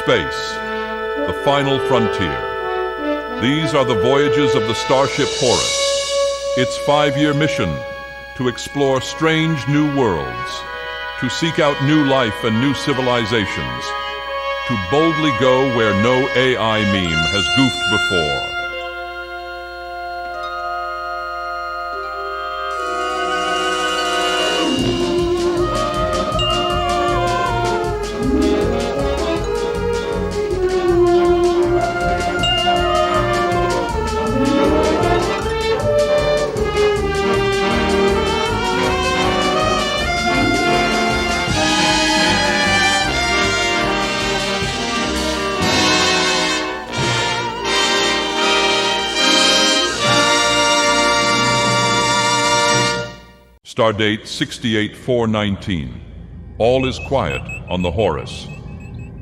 Space, the final frontier. These are the voyages of the starship Horus. Its 5-year mission: to explore strange new worlds, to seek out new life and new civilizations, to boldly go where no AI meme has goofed before. Stardate 68419. All is quiet on the Horus.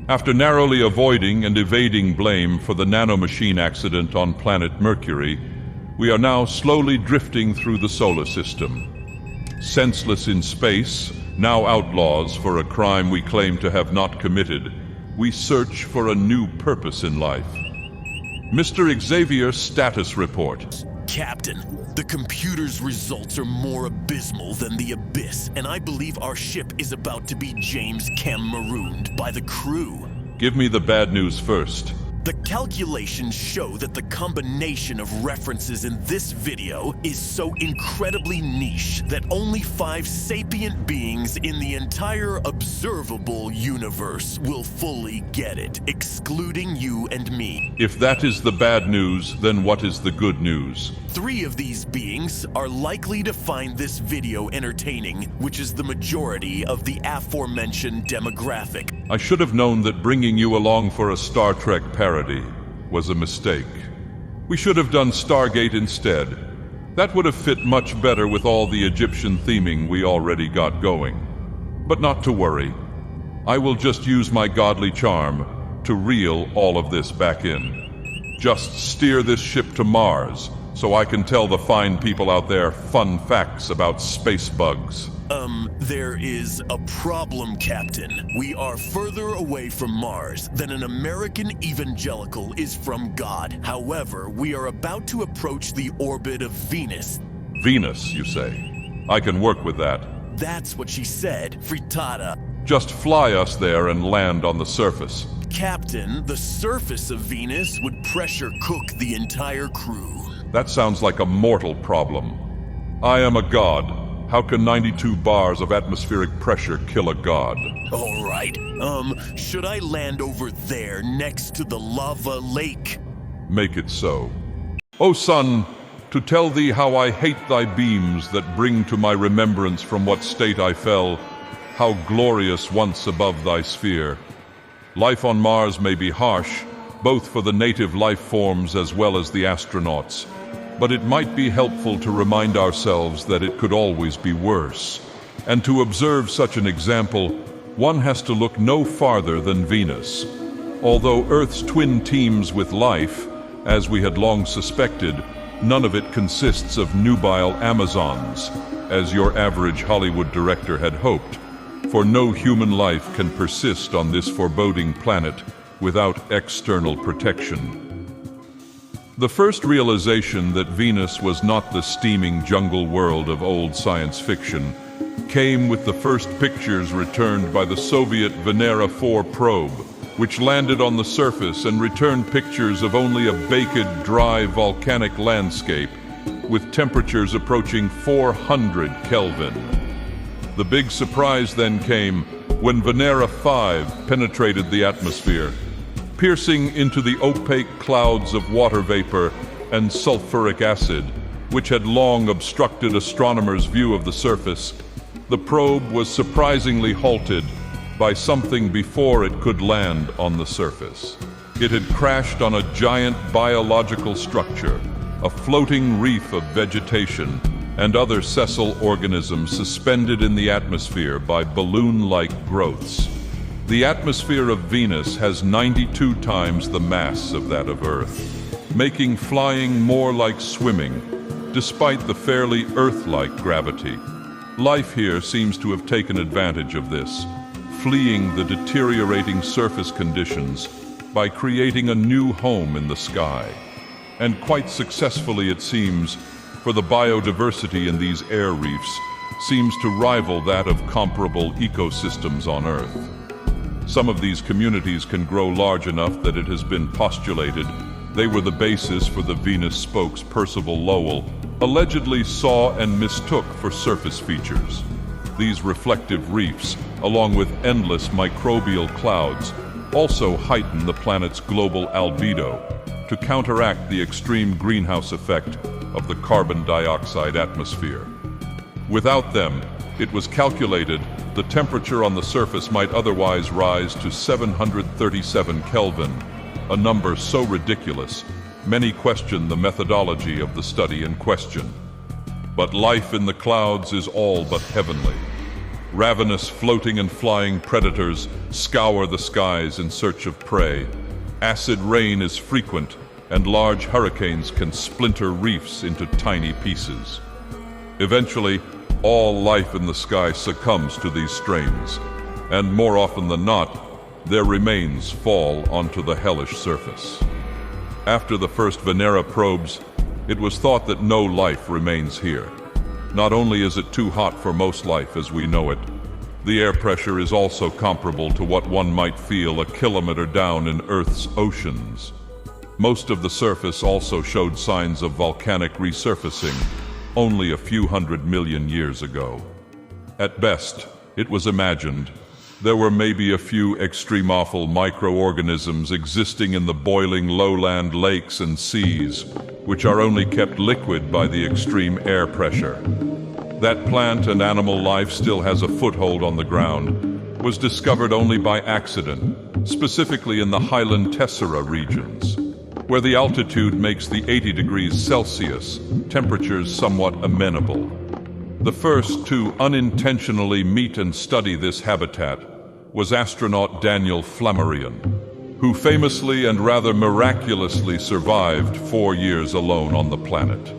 After narrowly avoiding and evading blame for the nanomachine accident on planet Mercury, we are now slowly drifting through the solar system. Senseless in space, now outlaws for a crime we claim to have not committed, we search for a new purpose in life. Mr. Xavier status report. Captain, the computer's results are more abysmal than the abyss, and I believe our ship is about to be James Camerooned by the crew. Give me the bad news first. The calculations show that the combination of references in this video is so incredibly niche that only 5 sapient beings in the entire observable universe will fully get it, excluding you and me. If that is the bad news, then what is the good news? 3 of these beings are likely to find this video entertaining, which is the majority of the aforementioned demographic. I should have known that bringing you along for a Star Trek parody was a mistake. We should have done Stargate instead. That would have fit much better with all the Egyptian theming we already got going. But not to worry. I will just use my godly charm to reel all of this back in. Just steer this ship to Mars, so I can tell the fine people out there fun facts about space bugs. There is a problem, Captain. We are further away from Mars than an American evangelical is from God. However, we are about to approach the orbit of Venus. Venus, you say? I can work with that. That's what she said, frittata. Just fly us there and land on the surface. Captain, the surface of Venus would pressure cook the entire crew. That sounds like a mortal problem. I am a god. How can 92 bars of atmospheric pressure kill a god? All right. Should I land over there next to the lava lake? Make it so. O sun, to tell thee how I hate thy beams that bring to my remembrance from what state I fell, how glorious once above thy sphere. Life on Mars may be harsh, both for the native life forms as well as the astronauts. But it might be helpful to remind ourselves that it could always be worse. And to observe such an example, one has to look no farther than Venus. Although Earth's twin teems with life, as we had long suspected, none of it consists of nubile Amazons, as your average Hollywood director had hoped, for no human life can persist on this foreboding planet without external protection. The first realization that Venus was not the steaming jungle world of old science fiction came with the first pictures returned by the Soviet Venera 4 probe, which landed on the surface and returned pictures of only a baked, dry volcanic landscape with temperatures approaching 400 Kelvin. The big surprise then came when Venera 5 penetrated the atmosphere, piercing into the opaque clouds of water vapor and sulfuric acid, which had long obstructed astronomers' view of the surface. The probe was surprisingly halted by something before it could land on the surface. It had crashed on a giant biological structure, a floating reef of vegetation and other sessile organisms suspended in the atmosphere by balloon-like growths. The atmosphere of Venus has 92 times the mass of that of Earth, making flying more like swimming, despite the fairly Earth-like gravity. Life here seems to have taken advantage of this, fleeing the deteriorating surface conditions by creating a new home in the sky. And quite successfully, it seems, for the biodiversity in these air reefs seems to rival that of comparable ecosystems on Earth. Some of these communities can grow large enough that it has been postulated they were the basis for the Venus spokes Percival Lowell allegedly saw and mistook for surface features. These reflective reefs, along with endless microbial clouds, also heighten the planet's global albedo to counteract the extreme greenhouse effect of the carbon dioxide atmosphere. Without them, it was calculated the temperature on the surface might otherwise rise to 737 Kelvin, a number so ridiculous, many question the methodology of the study in question. But life in the clouds is all but heavenly. Ravenous floating and flying predators scour the skies in search of prey. Acid rain is frequent, and large hurricanes can splinter reefs into tiny pieces. Eventually, all life in the sky succumbs to these strains, and more often than not, their remains fall onto the hellish surface. After the first Venera probes, it was thought that no life remains here. Not only is it too hot for most life as we know it, the air pressure is also comparable to what one might feel a kilometer down in Earth's oceans. Most of the surface also showed signs of volcanic resurfacing only a few 100 million years ago. At best, it was imagined there were maybe a few extremophile microorganisms existing in the boiling lowland lakes and seas, which are only kept liquid by the extreme air pressure. That plant and animal life still has a foothold on the ground was discovered only by accident, specifically in the highland tessera regions, where the altitude makes the 80 degrees Celsius temperatures somewhat amenable. The first to unintentionally meet and study this habitat was astronaut Daniel Flammarion, who famously and rather miraculously survived 4 years alone on the planet.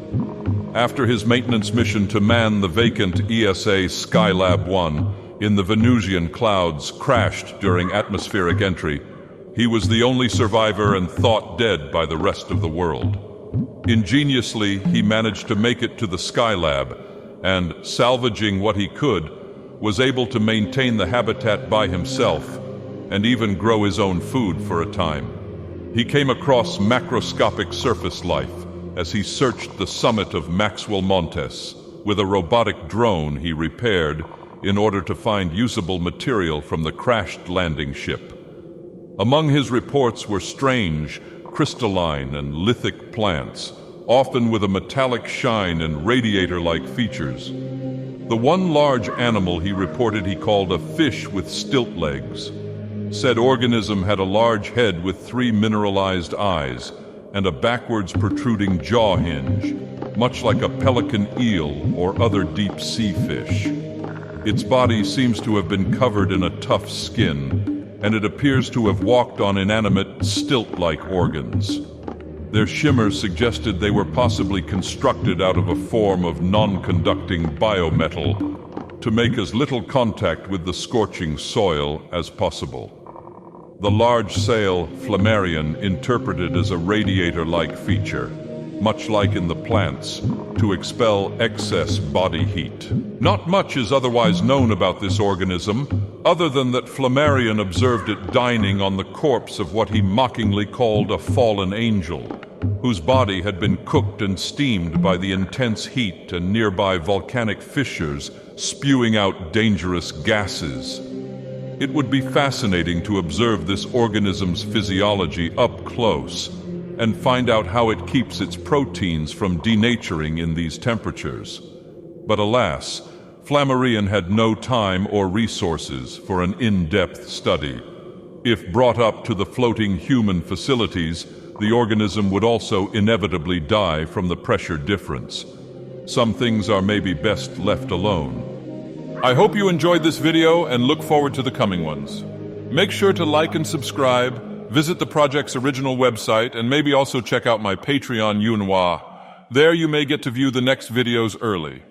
After his maintenance mission to man the vacant ESA Skylab 1 in the Venusian clouds crashed during atmospheric entry, he was the only survivor and thought dead by the rest of the world. Ingeniously, he managed to make it to the Skylab and, salvaging what he could, was able to maintain the habitat by himself and even grow his own food for a time. He came across macroscopic surface life as he searched the summit of Maxwell Montes with a robotic drone he repaired in order to find usable material from the crashed landing ship. Among his reports were strange, crystalline and lithic plants, often with a metallic shine and radiator-like features. The one large animal he reported he called a fish with stilt legs. Said organism had a large head with 3 mineralized eyes and a backwards protruding jaw hinge, much like a pelican eel or other deep-sea fish. Its body seems to have been covered in a tough skin, and it appears to have walked on inanimate, stilt-like organs. Their shimmer suggested they were possibly constructed out of a form of non-conducting biometal to make as little contact with the scorching soil as possible. The large sail, Flammarion, interpreted as a radiator-like feature, much like in the plants, to expel excess body heat. Not much is otherwise known about this organism, other than that Flammarion observed it dining on the corpse of what he mockingly called a fallen angel, whose body had been cooked and steamed by the intense heat and nearby volcanic fissures spewing out dangerous gases. It would be fascinating to observe this organism's physiology up close and find out how it keeps its proteins from denaturing in these temperatures. But alas, Flammarion had no time or resources for an in-depth study. If brought up to the floating human facilities, the organism would also inevitably die from the pressure difference. Some things are maybe best left alone. I hope you enjoyed this video and look forward to the coming ones. Make sure to like and subscribe, visit the project's original website, and maybe also check out my Patreon Yunhua. There you may get to view the next videos early.